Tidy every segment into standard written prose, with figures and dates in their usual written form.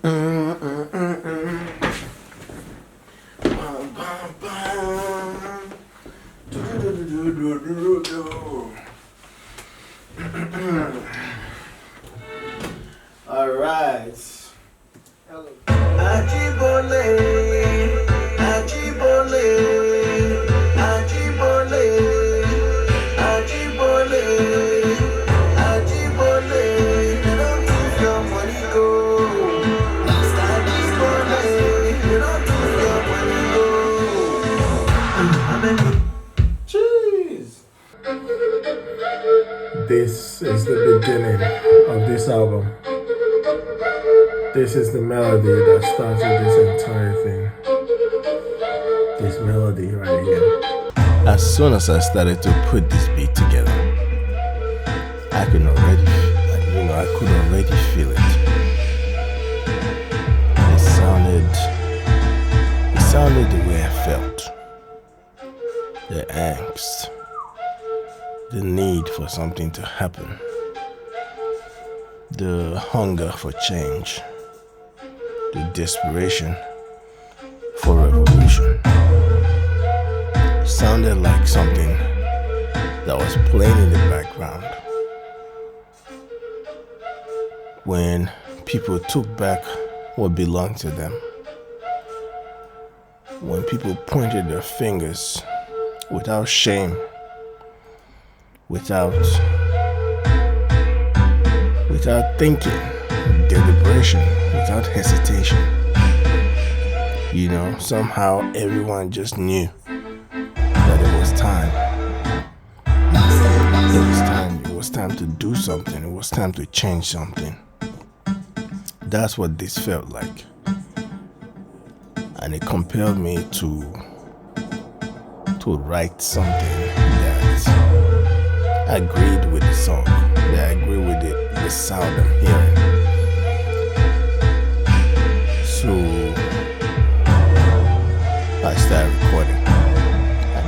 Mm, mm, mm, mm. Bum, bum, bum. Do-do-do-do-do-do-do. All right. Ajibole, Ajibole, Ajibole, Ajibole, Ajibole. You don't give your money go. Ajibole, you don't give your money go. Jeez. This is the beginning of this album. This is the melody that started this entire thing. This melody right here. As soon as I started to put this beat together, I could already feel it. It sounded the way I felt. The angst, the need for something to happen, the hunger for change, the desperation for revolution. It sounded like something that was playing in the background when people took back what belonged to them, when people pointed their fingers without shame, without thinking, deliberation, without hesitation. You know, somehow everyone just knew that it was time. It was time to do something. It was time to change something. That's what this felt like. And it compelled me to write something that agreed with the song, that agreed with the sound I'm hearing. So I started recording. I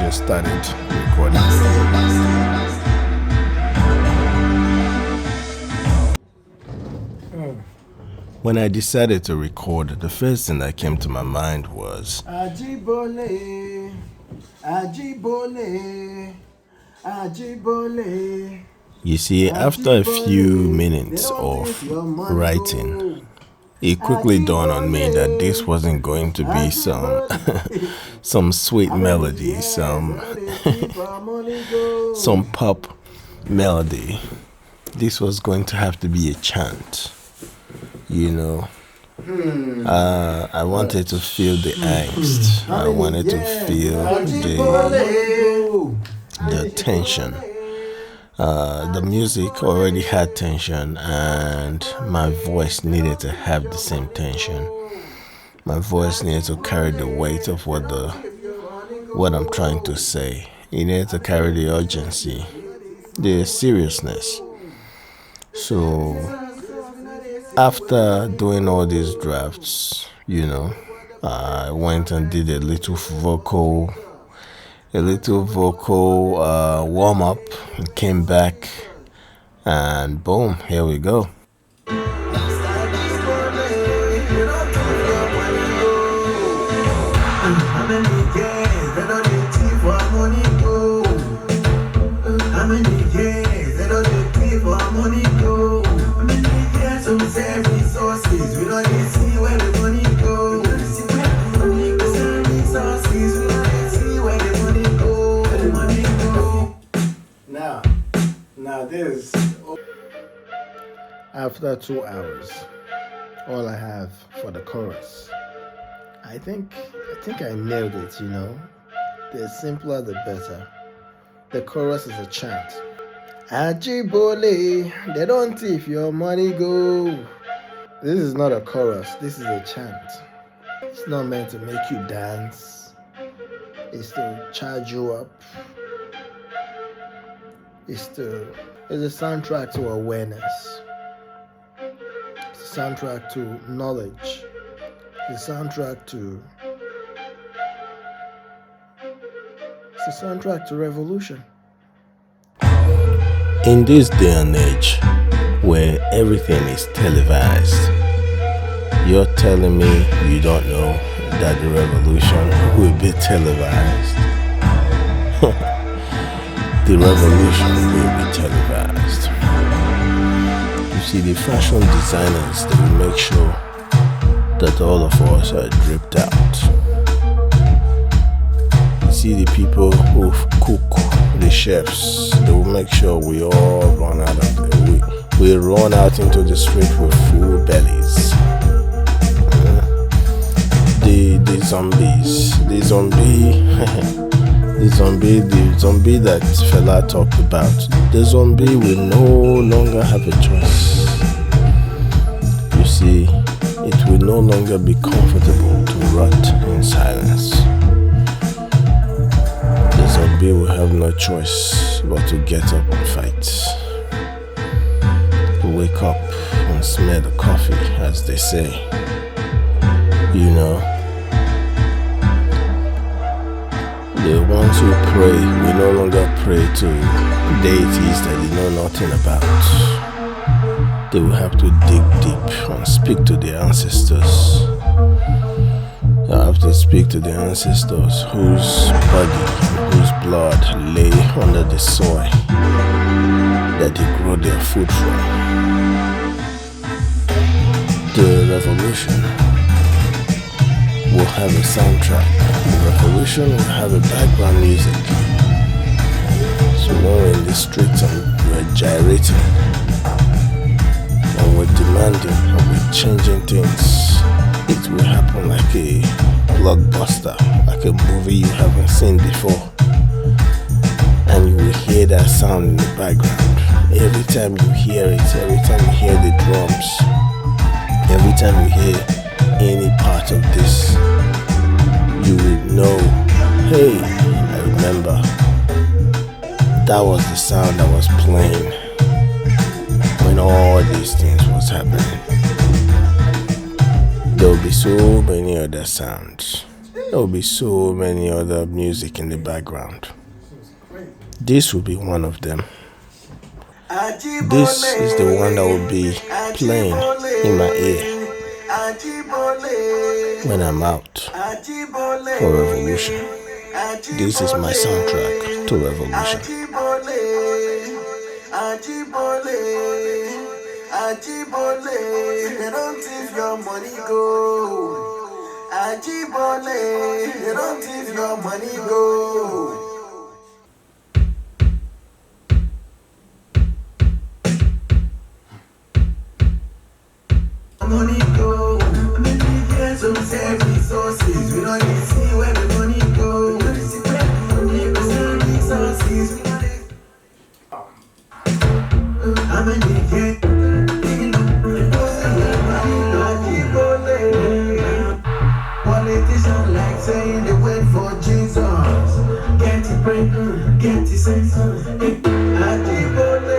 just started recording. When I decided to record, the first thing that came to my mind was Ajibole, Ajibole, Ajibole. You see, after a few minutes of writing, it quickly dawned on me that this wasn't going to be some sweet melody, some pop melody. This was going to have to be a chant. You know, I wanted to feel the angst. I wanted to feel the tension. The music already had tension, and my voice needed to have the same tension. My voice needed to carry the weight of what I'm trying to say. It needed to carry the urgency, the seriousness. So after doing all these drafts, you know, I went and did a little vocal warm up, and came back, and boom, here we go. Now this, after 2 hours, all I have for the chorus. I think I nailed it, you know. The simpler the better. The chorus is a chant. Ajibole, they don't thief your money go. This is not a chorus, this is a chant. It's not meant to make you dance. It's to charge you up. It's a soundtrack to awareness. It's a soundtrack to knowledge. It's a soundtrack to revolution. In this day and age where everything is televised, You're telling me you don't know that the revolution will be televised? The revolution will be televised. You see, the fashion designers, they will make sure that all of us are dripped out. You see, the people who cook, the chefs, they will make sure we all run out of we run out into the street with full bellies. The zombies, the zombie that fella talked about. The zombie will no longer have a choice. You see, it will no longer be comfortable to rot in silence. The zombie will have no choice but to get up and fight. To wake up and smell the coffee, as they say. You know, the ones who pray will no longer pray to deities that they know nothing about. They will have to dig deep and speak to their ancestors. They have to speak to their ancestors whose body and whose blood lay under the soil that they grow their food from. The revolution will have a soundtrack. The revolution will have a background music. So when we're in the streets and we're gyrating and we're demanding and we're changing things, it will happen like a blockbuster, like a movie you haven't seen before. And you will hear that sound in the background. Every time you hear it, every time you hear the drums, every time you hear any part of this, you will know, hey, I remember that was the sound that was playing when all these things was happening. There will be so many other sounds. There will be so many other music in the background. This will be one of them. This is the one that will be playing in my ear when I'm out for revolution. This is my soundtrack to revolution. AJIBOLE, they don't thief your money go. AJIBOLE, they don't thief your money go. Money go. Many years of save resources. We don't even see where the money go. We don't see where the money go. Resources. How many years? Politicians like saying they wait for Jesus. Get it break, get it sense. AJIBOLE.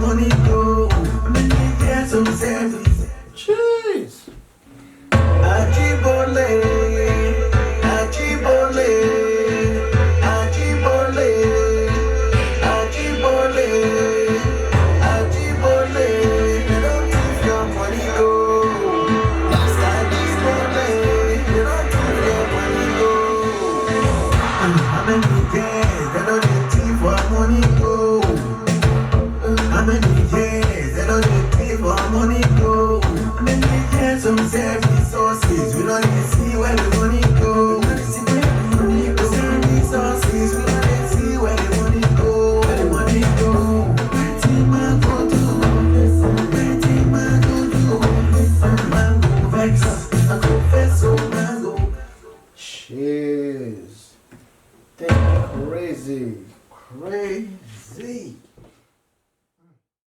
Money